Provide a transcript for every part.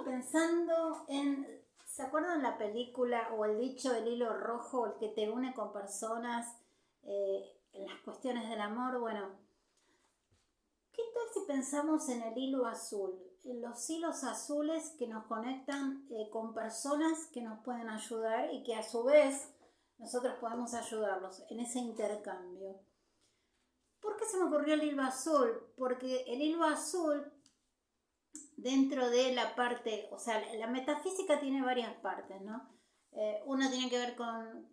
pensando en, ¿se acuerdan la película o el dicho el hilo rojo, el que te une con personas en las cuestiones del amor? Bueno, ¿qué tal si pensamos en el hilo azul? En los hilos azules que nos conectan con personas que nos pueden ayudar y que a su vez nosotros podemos ayudarlos en ese intercambio. ¿Por qué se me ocurrió el hilo azul? Porque el hilo azul, dentro de la parte, o sea, la metafísica tiene varias partes, ¿no? Uno tiene que ver con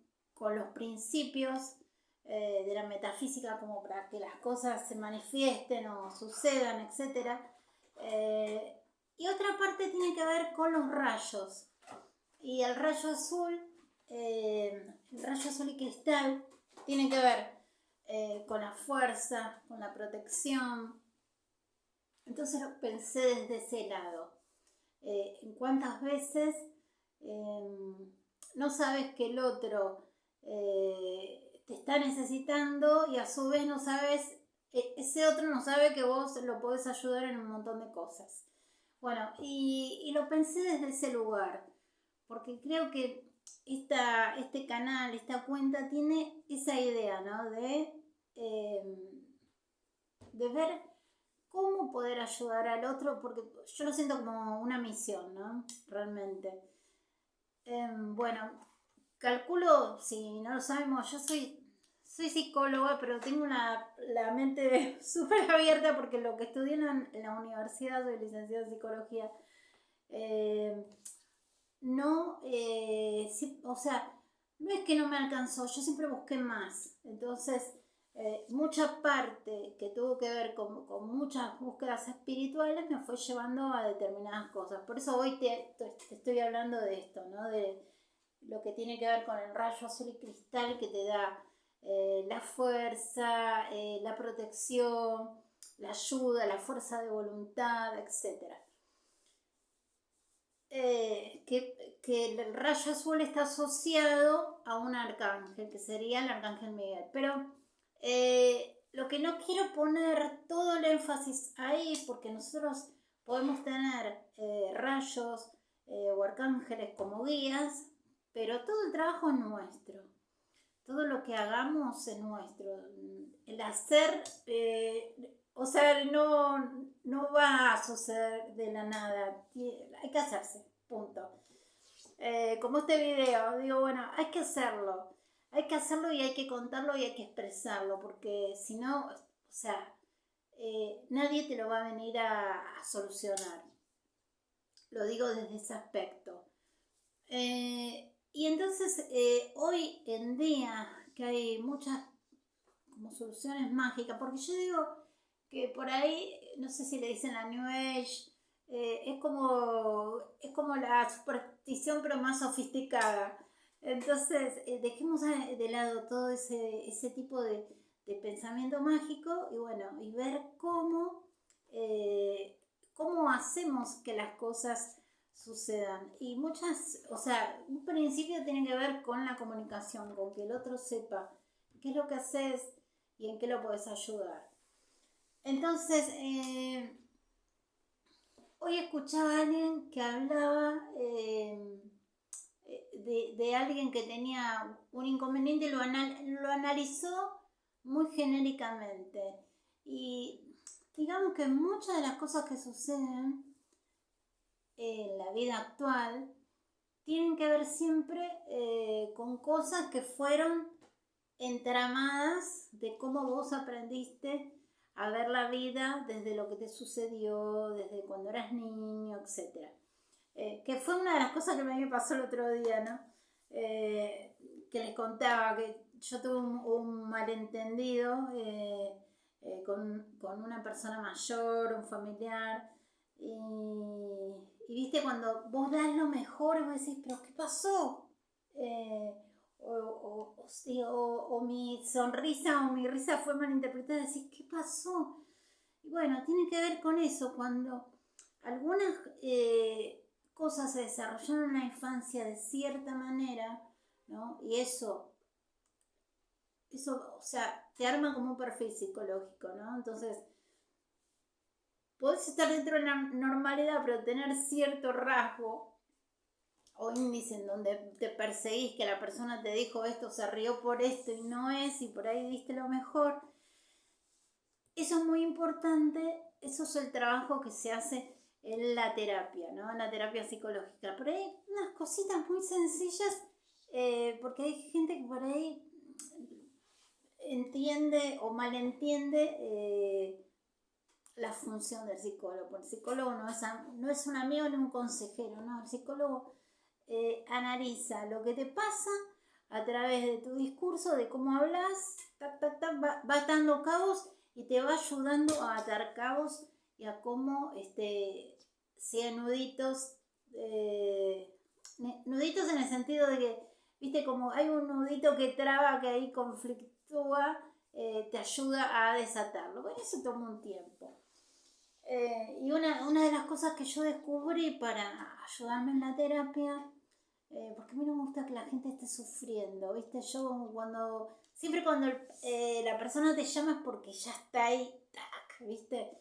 los principios de la metafísica, como para que las cosas se manifiesten o sucedan, etc. Y otra parte tiene que ver con los rayos. Y el rayo azul y cristal, tiene que ver con la fuerza, con la protección. Entonces lo pensé desde ese lado. En cuántas veces no sabes que el otro te está necesitando y a su vez no sabes, ese otro no sabe que vos lo podés ayudar en un montón de cosas. Bueno, y lo pensé desde ese lugar, porque creo que este canal, esta cuenta tiene esa idea, ¿no? De ver cómo poder ayudar al otro, porque yo lo siento como una misión, ¿no? Realmente. Bueno, calculo, si no lo sabemos, yo soy psicóloga, pero tengo la mente súper abierta porque lo que estudié en la universidad, soy licenciada en psicología, no, o sea, no es que no me alcanzó, yo siempre busqué más. Entonces, mucha parte que tuvo que ver con muchas búsquedas espirituales me fue llevando a determinadas cosas. Por eso hoy te estoy hablando de esto, ¿no? De lo que tiene que ver con el rayo azul y cristal que te da la fuerza, la protección, la ayuda, la fuerza de voluntad, etc. Que el rayo azul está asociado a un arcángel, que sería el arcángel Miguel. Pero lo que no quiero poner todo el énfasis ahí, porque nosotros podemos tener rayos o arcángeles como guías, pero todo el trabajo es nuestro. Todo lo que hagamos es nuestro. El hacer, o sea, no va a suceder de la nada. Hay que hacerse, punto. Como este video, digo, bueno, hay que hacerlo. Hay que hacerlo y hay que contarlo y hay que expresarlo, porque si no, o sea, nadie te lo va a venir a solucionar. Lo digo desde ese aspecto. Y entonces, hoy en día, que hay muchas como soluciones mágicas, porque yo digo que por ahí, no sé si le dicen la New Age, es como la superstición pero más sofisticada. Entonces, dejemos de lado todo ese tipo de pensamiento mágico y bueno, y ver cómo hacemos que las cosas sucedan. Y muchas, o sea, un principio tiene que ver con la comunicación, con que el otro sepa qué es lo que haces y en qué lo puedes ayudar. Entonces, hoy escuchaba a alguien que hablaba de alguien que tenía un inconveniente y lo analizó muy genéricamente. Y digamos que muchas de las cosas que suceden en la vida actual tienen que ver siempre con cosas que fueron entramadas de cómo vos aprendiste a ver la vida desde lo que te sucedió, desde cuando eras niño, etc. Que fue una de las cosas que a mí me pasó el otro día, ¿no? Que les contaba que yo tuve un malentendido con una persona mayor, un familiar, y viste cuando vos das lo mejor y vos decís, pero ¿qué pasó? O mi sonrisa o mi risa fue malinterpretada, decís, ¿qué pasó? Y bueno, tiene que ver con eso, cuando algunas cosas se desarrollaron en la infancia de cierta manera, ¿no? Y eso, o sea, te arma como un perfil psicológico, ¿no? Entonces, podés estar dentro de la normalidad, pero tener cierto rasgo o índice en donde te perseguís, que la persona te dijo esto, se rió por esto y no es, y por ahí diste lo mejor. Eso es muy importante, eso es el trabajo que se hace en la terapia, ¿no? En la terapia psicológica. Pero hay unas cositas muy sencillas, porque hay gente que por ahí entiende o malentiende la función del psicólogo. El psicólogo no es un amigo ni un consejero, ¿no? El psicólogo analiza lo que te pasa a través de tu discurso, de cómo hablas, va atando cabos y te va ayudando a atar cabos y a cómo sean nuditos, nuditos en el sentido de que, viste, como hay un nudito que traba, que ahí conflictúa, te ayuda a desatarlo. Bueno, eso toma un tiempo. Y una de las cosas que yo descubrí para ayudarme en la terapia, porque a mí no me gusta que la gente esté sufriendo, ¿viste? Siempre cuando la persona te llama es porque ya está ahí, tac, ¿viste?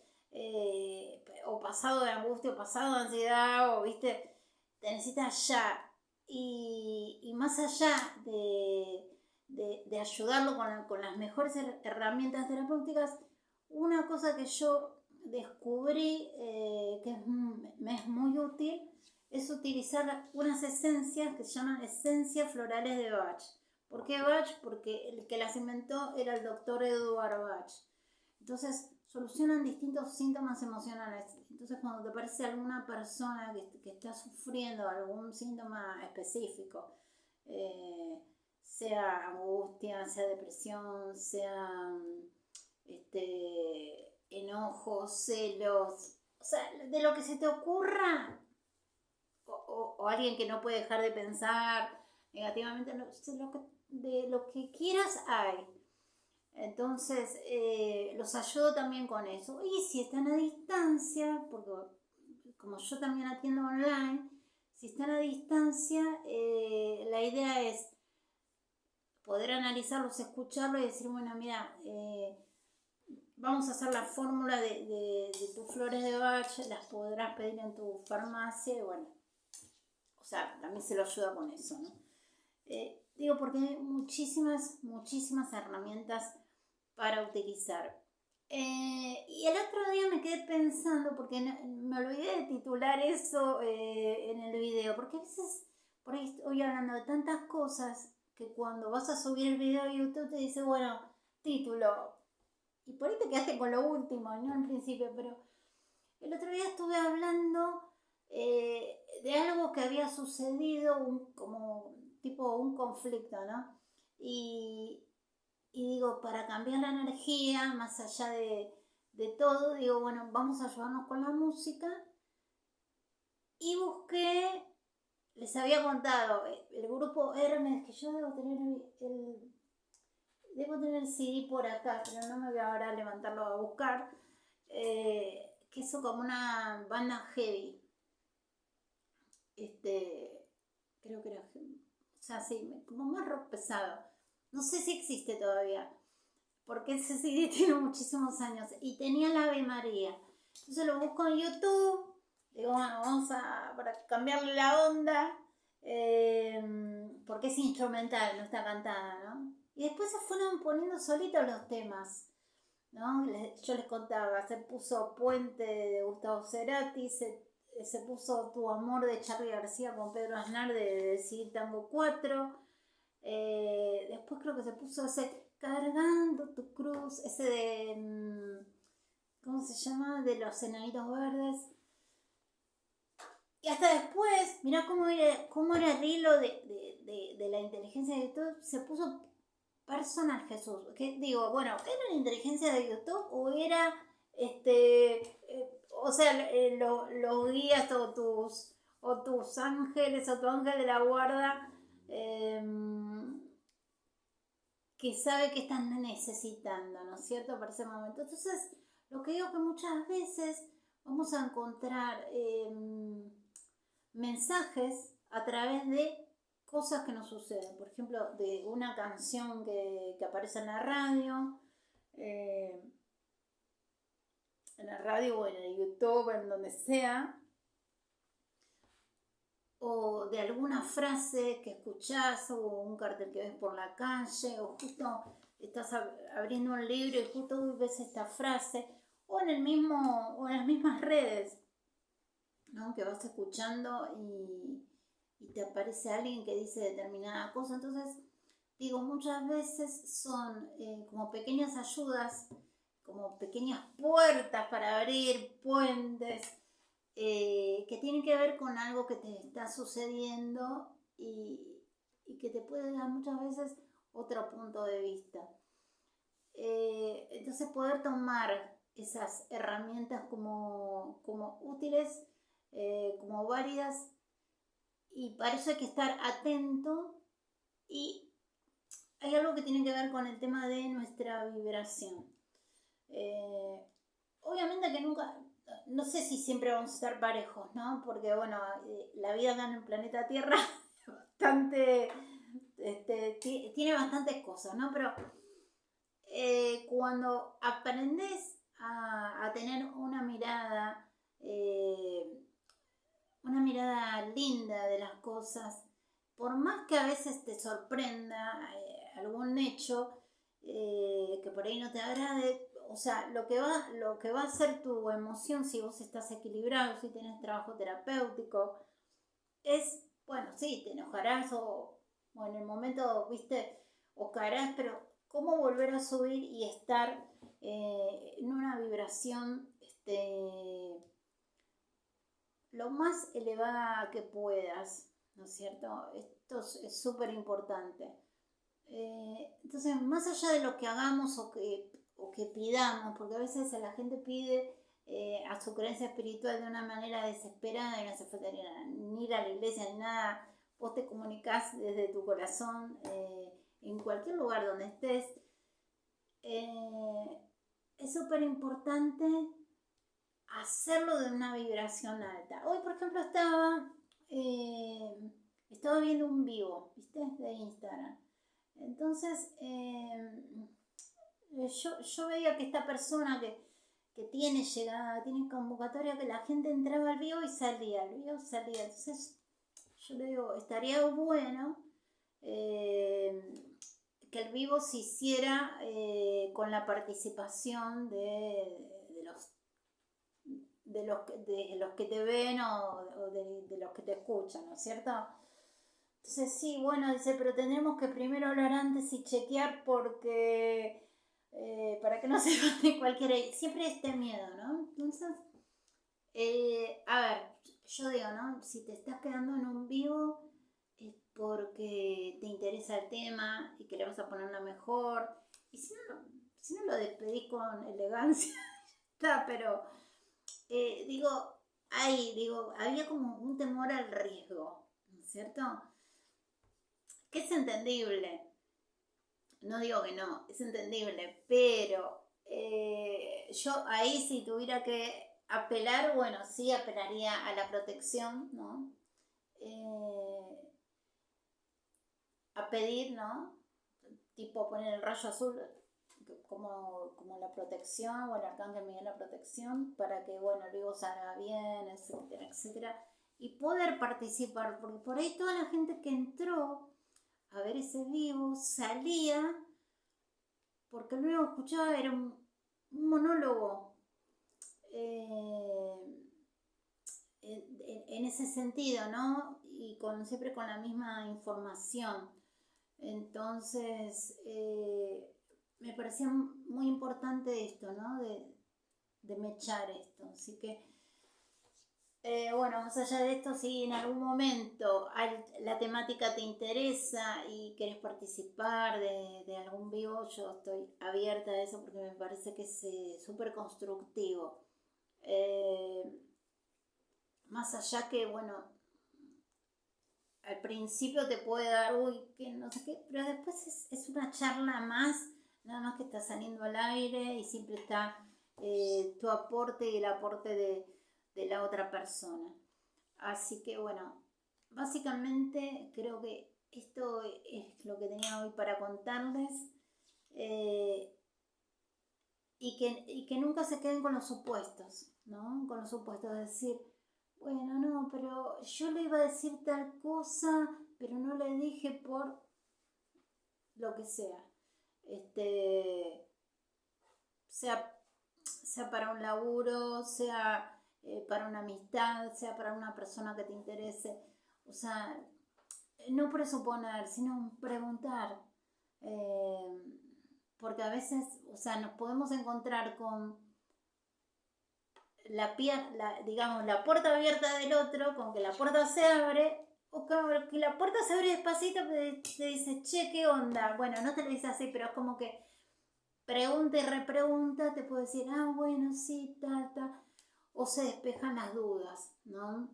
O pasado de angustia, o pasado de ansiedad, o, ¿viste? Te necesitas ya. Y más allá de ayudarlo con las mejores herramientas terapéuticas, una cosa que yo descubrí me es muy útil es utilizar unas esencias que se llaman esencias florales de Bach. ¿Por qué Bach? Porque el que las inventó era el doctor Eduard Bach. Entonces solucionan distintos síntomas emocionales. Entonces cuando te parece alguna persona que está sufriendo algún síntoma específico, sea angustia, sea depresión, sea enojos, celos, o sea, de lo que se te ocurra, o alguien que no puede dejar de pensar negativamente, de lo que quieras hay. Entonces, los ayudo también con eso. Y si están a distancia, porque como yo también atiendo online, si están a distancia, la idea es poder analizarlos, escucharlos y decir, bueno, mira, vamos a hacer la fórmula de tus flores de Bach, las podrás pedir en tu farmacia y bueno, o sea, también se lo ayuda con eso, ¿no? Digo, porque hay muchísimas herramientas para utilizar. Y el otro día me quedé pensando, porque me olvidé de titular eso en el video, porque a veces por ahí estoy hablando de tantas cosas que cuando vas a subir el video a YouTube te dice, bueno, título, y por ahí te quedaste con lo último, no al principio, pero el otro día estuve hablando de algo que había sucedido, como tipo un conflicto, ¿no? Y digo, para cambiar la energía, más allá de todo, digo, bueno, vamos a ayudarnos con la música. Y busqué, les había contado, el grupo Hermes, que yo debo tener el CD por acá, pero no me voy ahora a levantarlo a buscar, que es como una banda heavy. Creo que era, o sea, sí, como más rock pesado. No sé si existe todavía, porque ese CD tiene muchísimos años y tenía la Ave María. Entonces lo busco en YouTube, digo, bueno, para cambiarle la onda, porque es instrumental, no está cantada, ¿no? Y después se fueron poniendo solitos los temas, ¿no? Yo les contaba, se puso Puente de Gustavo Cerati, se puso Tu Amor de Charly García con Pedro Aznar de CD Tango 4. Después creo que se puso ese Cargando tu cruz, ese de ¿cómo se llama? De los Enanitos Verdes. Y hasta después, mirá cómo era el hilo de la inteligencia de YouTube, se puso Personal Jesús. Que digo, bueno, ¿era la inteligencia de YouTube o era o sea, los guías o tus ángeles o tu ángel de la guarda que sabe que están necesitando, ¿no es cierto? Para ese momento. Entonces, lo que digo que muchas veces vamos a encontrar mensajes a través de cosas que nos suceden. Por ejemplo, de una canción que aparece en la radio, en la radio o en el YouTube, en donde sea, o de alguna frase que escuchás o un cartel que ves por la calle o justo estás abriendo un libro y justo ves esta frase o en el mismo o en las mismas redes, ¿no? Que vas escuchando y te aparece alguien que dice determinada cosa. Entonces digo, muchas veces son como pequeñas ayudas, como pequeñas puertas para abrir puentes que tienen que ver con algo que te está sucediendo y que te puede dar muchas veces otro punto de vista. Entonces poder tomar esas herramientas como útiles, como válidas, y para eso hay que estar atento. Y hay algo que tiene que ver con el tema de nuestra vibración. Obviamente que nunca, no sé si siempre vamos a estar parejos, ¿no? Porque bueno, la vida acá en el planeta Tierra bastante, tiene bastantes cosas, ¿no? Pero cuando aprendes a tener una mirada linda de las cosas, por más que a veces te sorprenda algún hecho que por ahí no te agrade, o sea, lo que va a ser tu emoción si vos estás equilibrado, si tenés trabajo terapéutico, es, bueno, sí, te enojarás o en el momento, viste, o caerás, pero cómo volver a subir y estar en una vibración lo más elevada que puedas, ¿no es cierto? Esto es súper importante. Entonces, más allá de lo que hagamos o que pidamos, porque a veces la gente pide a su creencia espiritual de una manera desesperada y no hace falta ni ir a la iglesia ni nada, vos te comunicás desde tu corazón en cualquier lugar donde estés. Es súper importante hacerlo de una vibración alta. Hoy, por ejemplo, estaba viendo un vivo, ¿viste? De Instagram. Entonces, yo veía que esta persona que tiene llegada, tiene convocatoria, que la gente entraba al vivo y salía, el vivo salía. Entonces, yo le digo, estaría bueno que el vivo se hiciera con la participación de los que te ven o de los que te escuchan, ¿no es cierto? Entonces sí, bueno, dice, pero tendremos que primero hablar antes y chequear porque para que no se mande cualquiera. Siempre este miedo, ¿no? Entonces, a ver, yo digo, ¿no? Si te estás quedando en un vivo es porque te interesa el tema y que le vas a poner una mejor. Y si no lo despedís con elegancia, está, pero había como un temor al riesgo, ¿no es cierto? Que es entendible, no digo que no, es entendible, pero yo ahí si tuviera que apelar, bueno, sí apelaría a la protección, ¿no? A pedir, ¿no? Tipo poner el rayo azul como la protección o el arcángel Miguel la protección para que, bueno, el vivo salga bien, etcétera, etcétera. Y poder participar, porque por ahí toda la gente que entró a ver ese vivo salía porque lo único que escuchaba era un monólogo en ese sentido, ¿no? Y siempre con la misma información. Entonces, me parecía muy importante esto, ¿no? De mechar esto. Así que, bueno, más allá de esto, si en algún momento la temática te interesa y querés participar de algún vivo, yo estoy abierta a eso porque me parece que es súper constructivo. Más allá que, bueno, al principio te puede dar, uy, que no sé qué, pero después es una charla más, nada más que está saliendo al aire y siempre está tu aporte y el aporte de la otra persona. Así que bueno, básicamente creo que esto es lo que tenía hoy para contarles. y que nunca se queden con los supuestos, ¿no? Con los supuestos de decir, bueno, no, pero yo le iba a decir tal cosa, pero no le dije por lo que sea. Sea, sea para un laburo, sea para una amistad, sea para una persona que te interese. O sea, no presuponer, sino preguntar. Porque a veces, o sea, nos podemos encontrar con digamos, la puerta abierta del otro, con que la puerta se abre, o que la puerta se abre despacito, te dice, che, ¿qué onda? Bueno, no te lo dice así, pero es como que pregunta y repregunta, te puede decir, ah, bueno, sí, tal, o se despejan las dudas, ¿no?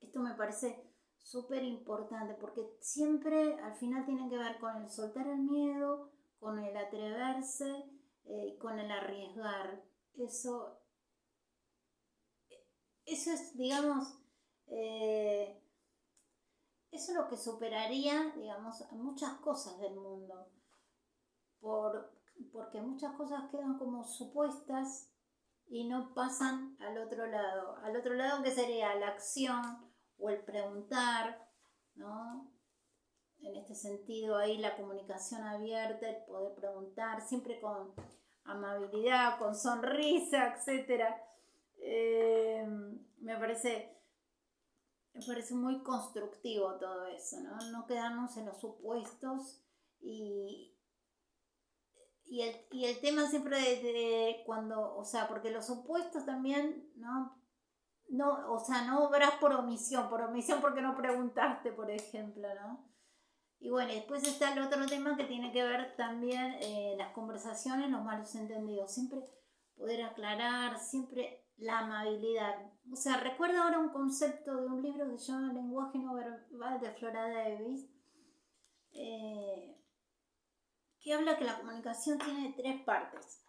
Esto me parece súper importante porque siempre al final tiene que ver con el soltar el miedo, con el atreverse, con el arriesgar. Eso es, digamos, eh, eso es lo que superaría, digamos, muchas cosas del mundo. Porque muchas cosas quedan como supuestas y no pasan al otro lado. Al otro lado, que sería la acción o el preguntar, ¿no? En este sentido, ahí la comunicación abierta, el poder preguntar, siempre con amabilidad, con sonrisa, etc. Me parece muy constructivo todo eso, ¿no? No quedarnos en los supuestos y, y el tema siempre de cuando, o sea, porque los supuestos también, o sea, no obras por omisión porque no preguntaste, por ejemplo, ¿no? Y bueno, después está el otro tema que tiene que ver también las conversaciones, los malos entendidos. Siempre poder aclarar, siempre la amabilidad. O sea, recuerdo ahora un concepto de un libro que se llama Lenguaje no verbal de Flora Davis, que habla que la comunicación tiene 3 partes.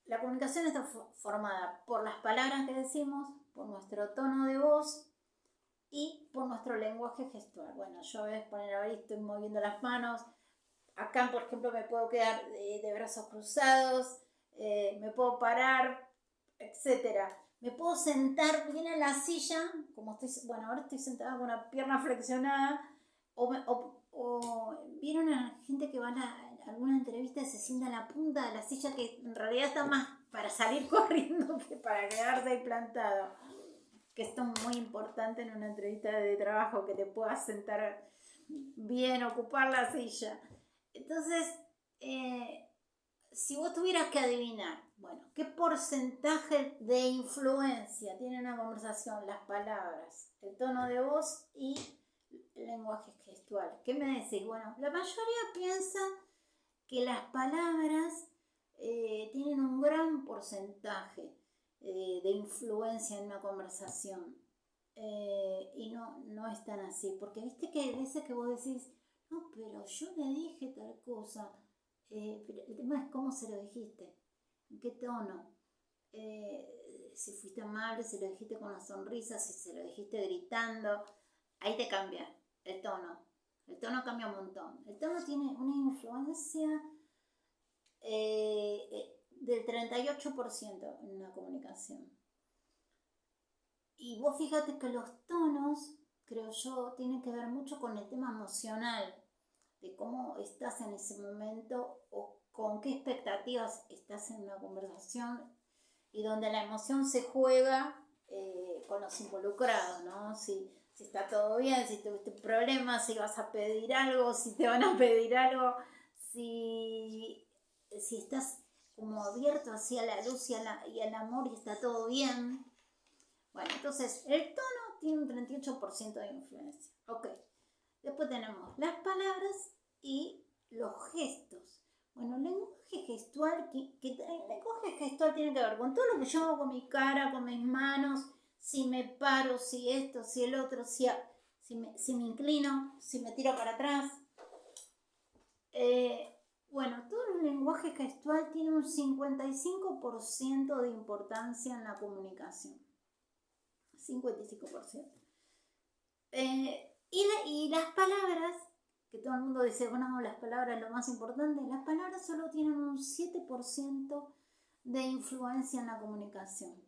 La comunicación está formada por las palabras que decimos, por nuestro tono de voz y por nuestro lenguaje gestual. Bueno, yo voy a poner ahí, estoy moviendo las manos. Acá, por ejemplo, me puedo quedar de brazos cruzados, me puedo parar, etc. Me puedo sentar bien en la silla, como ahora estoy sentada con una pierna flexionada, o vieron a gente que va a alguna entrevista y se sienta en la punta de la silla, que en realidad está más para salir corriendo que para quedarse ahí plantado. Que esto es muy importante en una entrevista de trabajo, que te puedas sentar bien, ocupar la silla. Entonces, si vos tuvieras que adivinar, bueno, ¿qué porcentaje de influencia tiene una conversación? Las palabras, el tono de voz y el lenguaje gestual. ¿Qué me decís? Bueno, la mayoría piensa que las palabras tienen un gran porcentaje de influencia en una conversación. Y no es tan así, porque viste que hay veces que vos decís, no, pero yo le dije tal cosa, pero el tema es cómo se lo dijiste, en qué tono, si fuiste amable, si lo dijiste con una sonrisa, si se lo dijiste gritando, ahí te cambia el tono cambia un montón, el tono tiene una influencia del 38% en una comunicación. Y vos fíjate que los tonos, creo yo, tienen que ver mucho con el tema emocional, de cómo estás en ese momento o con qué expectativas estás en una conversación, y donde la emoción se juega con los involucrados, ¿no? Si está todo bien, si tuviste problemas, si vas a pedir algo, si te van a pedir algo, si estás como abierto hacia la luz y al amor y está todo bien. Bueno, entonces el tono tiene un 38% de influencia. Ok. Después tenemos las palabras y los gestos. Bueno, el lenguaje gestual, el lenguaje gestual tiene que ver con todo lo que yo hago con mi cara, con mis manos, si me paro, si esto, si el otro, si me inclino, si me tiro para atrás. Bueno, todo el lenguaje gestual tiene un 55% de importancia en la comunicación. 55%. Y las palabras que todo el mundo dice, bueno, las palabras es lo más importante, las palabras solo tienen un 7% de influencia en la comunicación.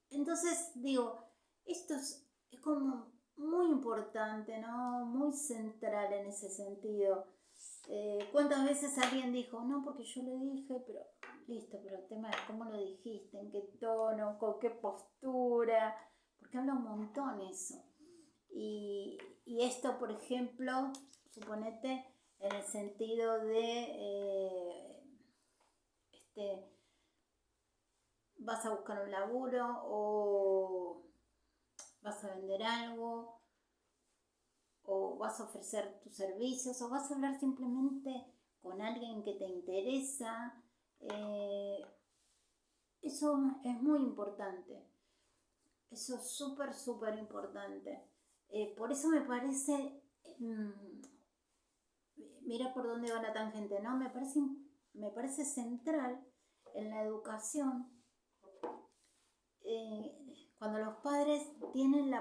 Entonces, digo, esto es como muy importante, ¿no? Muy central en ese sentido. ¿Cuántas veces alguien dijo, no, porque yo le dije, pero listo, pero el tema es cómo lo dijiste, en qué tono, con qué postura, porque habla un montón eso. Y esto, por ejemplo, suponete en el sentido de, vas a buscar un laburo o vas a vender algo o vas a ofrecer tus servicios o vas a hablar simplemente con alguien que te interesa. Eso es muy importante. Eso es súper, súper importante. Por eso me parece, mira por dónde va la tangente, ¿no? Me parece central en la educación cuando los padres tienen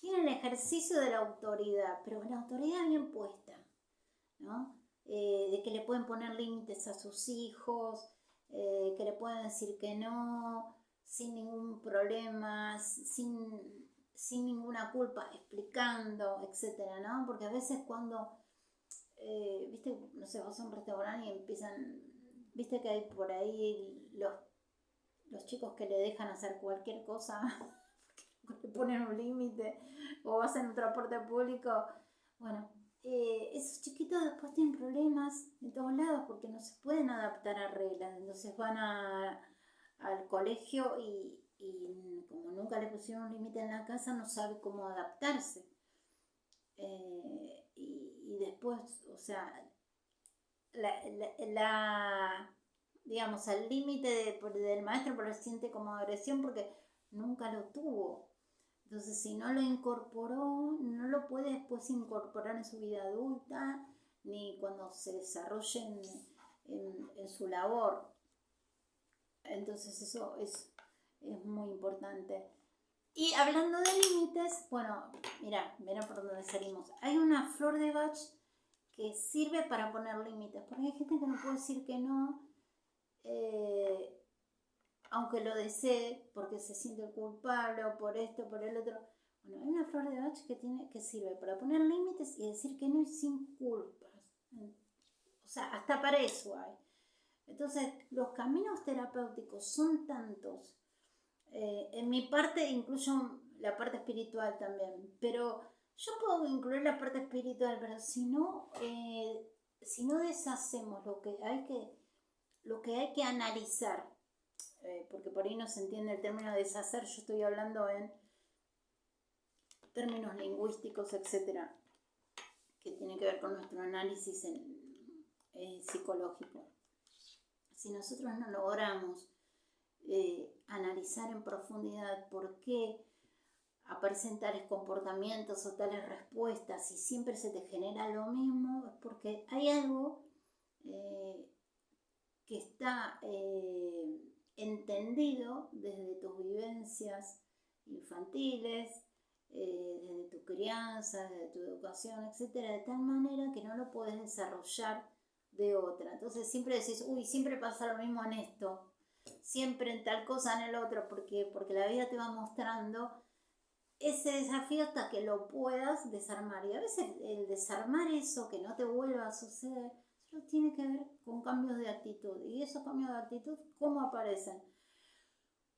el ejercicio de la autoridad, pero la autoridad bien puesta, ¿no? De que le pueden poner límites a sus hijos, que le pueden decir que no, sin ningún problema, sin ninguna culpa, explicando, etcétera, ¿no? Porque a veces cuando, viste, no sé, vas a un restaurante y empiezan, viste que hay por ahí los chicos que le dejan hacer cualquier cosa, le ponen un límite, o vas en un transporte público, bueno, esos chiquitos después tienen problemas de todos lados porque no se pueden adaptar a reglas, entonces van al colegio y como nunca le pusieron un límite en la casa, no sabe cómo adaptarse. Y después, o sea, digamos, al límite del maestro, pero siente como agresión porque nunca lo tuvo. Entonces, si no lo incorporó, no lo puede después incorporar en su vida adulta, ni cuando se desarrolle en su labor. Entonces, eso es muy importante. Y hablando de límites, bueno, mira por dónde salimos. Hay una flor de Bach que sirve para poner límites, porque hay gente que no puede decir que no, aunque lo desee, porque se siente culpable o por esto, por el otro. Bueno, hay una flor de Bach que sirve para poner límites y decir que no y sin culpas. O sea, hasta para eso hay. Entonces, los caminos terapéuticos son tantos. En mi parte incluyo la parte espiritual también, pero yo puedo incluir la parte espiritual, pero si no deshacemos lo que hay que analizar, porque por ahí no se entiende el término deshacer, yo estoy hablando en términos lingüísticos, etcétera, que tiene que ver con nuestro análisis psicológico. Si nosotros no logramos analizar en profundidad por qué aparecen tales comportamientos o tales respuestas y siempre se te genera lo mismo, es porque hay algo que está entendido desde tus vivencias infantiles, desde tu crianza, desde tu educación, etcétera, de tal manera que no lo puedes desarrollar de otra. Entonces siempre decís, uy, siempre pasa lo mismo en esto, siempre en tal cosa en el otro, porque la vida te va mostrando ese desafío hasta que lo puedas desarmar. Y a veces el desarmar eso, que no te vuelva a suceder, solo tiene que ver con cambios de actitud. Y esos cambios de actitud, ¿cómo aparecen?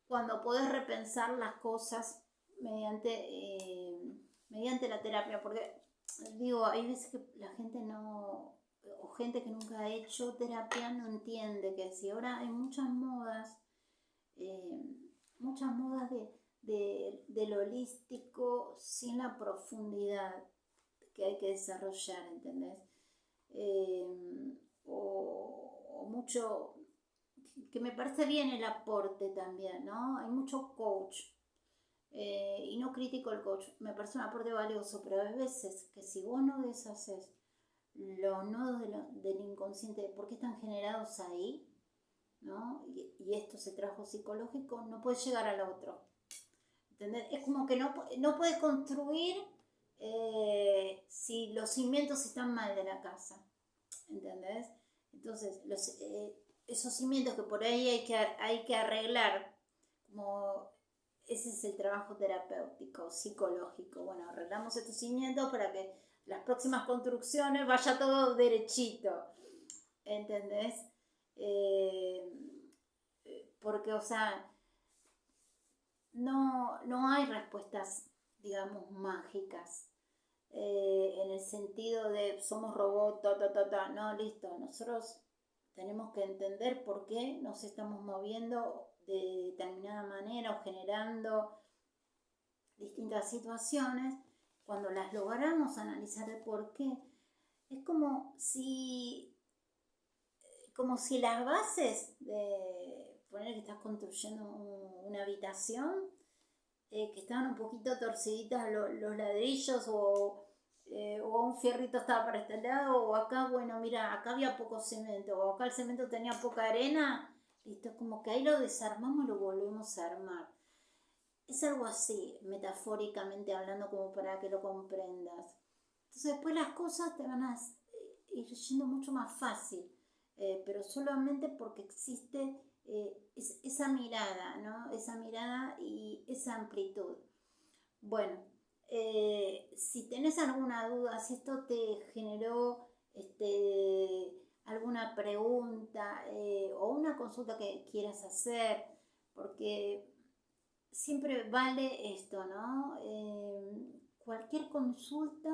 Cuando podés repensar las cosas mediante la terapia, porque digo, hay veces que la gente no, o gente que nunca ha hecho terapia no entiende que si ahora hay muchas modas del holístico sin la profundidad que hay que desarrollar, ¿entendés? O mucho, que me parece bien el aporte también, ¿no? Hay mucho coach, y no critico el coach, me parece un aporte valioso, pero hay veces que si vos no deshaces los nodos del inconsciente, ¿por qué están generados ahí? ¿No? Y esto se trajo psicológico, no puedes llegar al otro. ¿Entendés? Es como que no puedes construir si los cimientos están mal de la casa, ¿entendés? Entonces, esos cimientos que por ahí hay que arreglar, como ese es el trabajo terapéutico, psicológico. Bueno, arreglamos estos cimientos para que las próximas construcciones vaya todo derechito, ¿entendés? Porque, o sea, no hay respuestas, digamos, mágicas. En el sentido de somos robots, no, listo, nosotros tenemos que entender por qué nos estamos moviendo de determinada manera o generando distintas situaciones. Cuando las logramos analizar el por qué, es como si las bases de poner que estás construyendo una habitación, que estaban un poquito torciditas los ladrillos o un fierrito estaba para este lado o acá, bueno, mira, acá había poco cemento o acá el cemento tenía poca arena, listo, es como que ahí lo desarmamos y lo volvemos a armar. Es algo así, metafóricamente hablando, como para que lo comprendas. Entonces después las cosas te van a ir yendo mucho más fácil, pero solamente porque existe esa mirada, ¿no? Esa mirada y esa amplitud. Bueno, si tenés alguna duda, si esto te generó alguna pregunta o una consulta que quieras hacer, porque siempre vale esto, ¿no? Cualquier consulta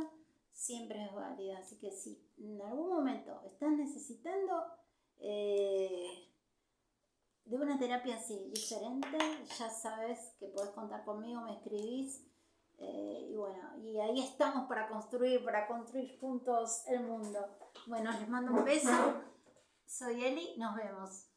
siempre es válida, así que si en algún momento estás necesitando de una terapia así, diferente, ya sabes que podés contar conmigo, me escribís y bueno, y ahí estamos para construir juntos el mundo. Bueno, les mando un beso, soy Eli, nos vemos.